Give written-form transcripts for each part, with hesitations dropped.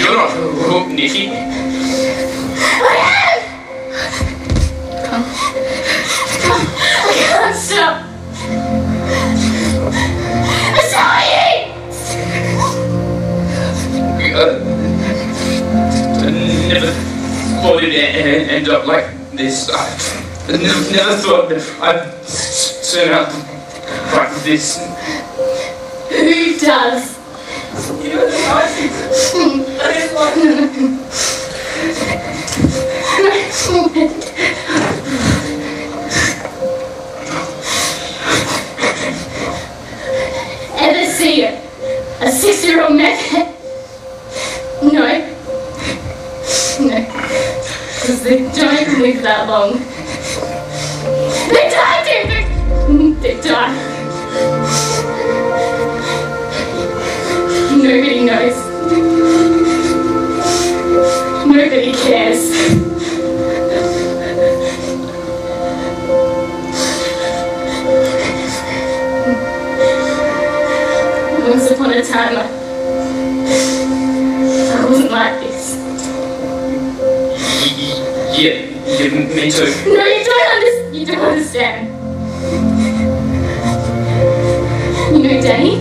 You're not hooked, Nikki. I am! Come. I can't stop. I'm dying! I never thought it'd end up like this. I never thought that I'd turn out like this. Who does? You know the nice that is like... Ever see a 6-year-old meth? No. No. Because they don't live that long. They die, dude! They die. Nobody knows. Nobody cares. Once upon a time, I wasn't like this. Yeah, me too. No, you don't understand. You know Danny?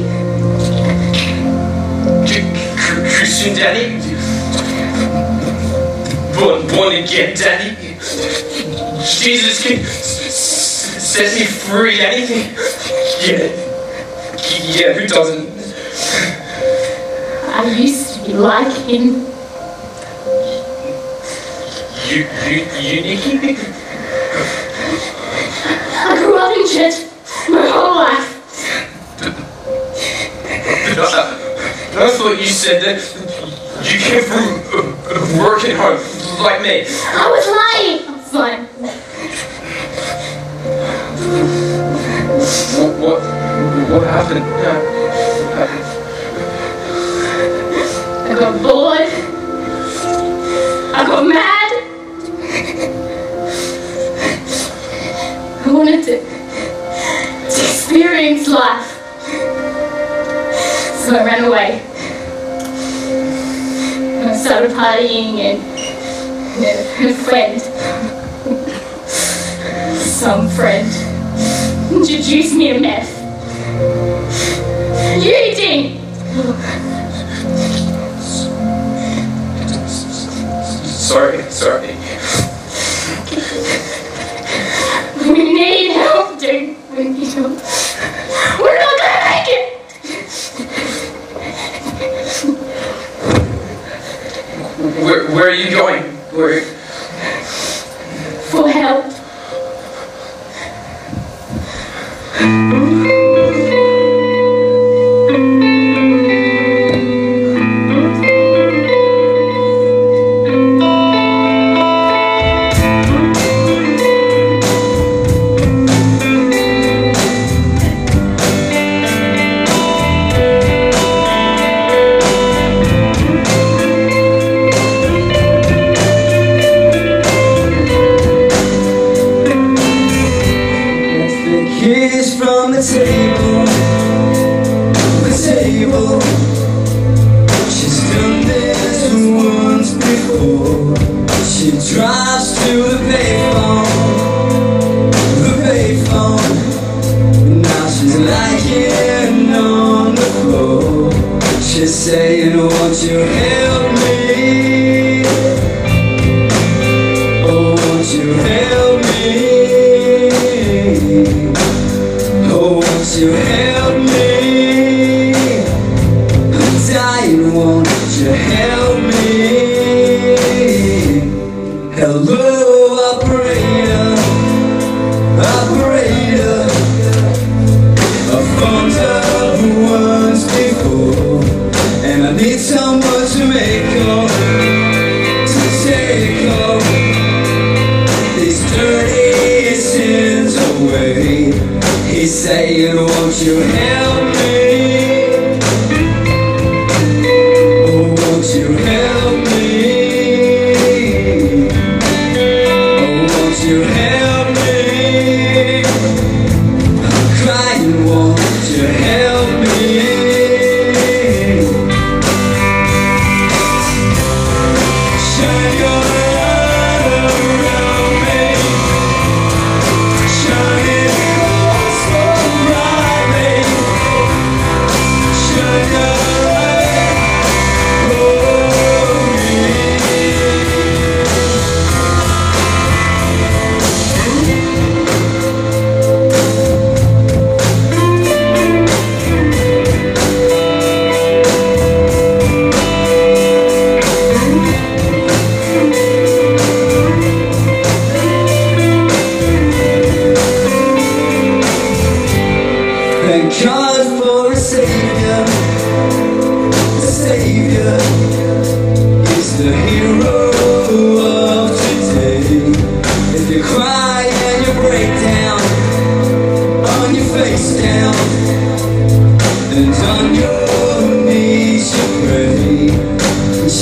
Christian Danny? Born again Danny? Jesus can set me free, Danny? Yeah, who doesn't? I used to be like him. You Nikki? I grew up in church my whole life. I thought you said that you came from working home like me. I was lying. I was lying. What happened? I got bored. I got mad. I wanted to experience life. So I ran away. And I started partying and a friend, some friend, introduced me to meth. You didn't! Sorry. We need help, dude. We need help. We're not gonna make it! Where are you going? For help. Kiss from the table. She's done this once before. She drives to the payphone. Now she's lying on the floor. She's saying, won't you help me? Oh, won't you help me? Oh, won't you help me? I'm dying, won't you help me? Hello, operator. I've phoned up once before, and I need someone to make up, to take up these dirty sins away. He's saying, won't you help me? Oh, won't you help me? Oh, won't you help me? I'm crying, won't you help me?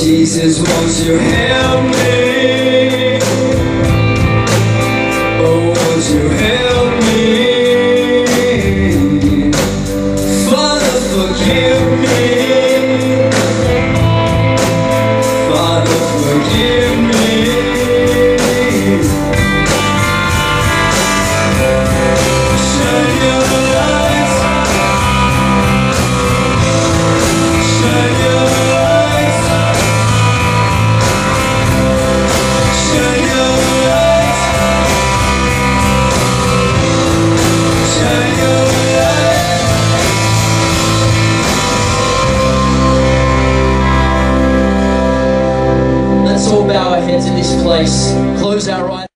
Jesus, won't you help me? Oh, won't you help me? Father, forgive me. Father, forgive me. Shine your lights. Shine your lights. Shine your lights. Shine your lights. Let's all bow our heads in this place. Close our eyes.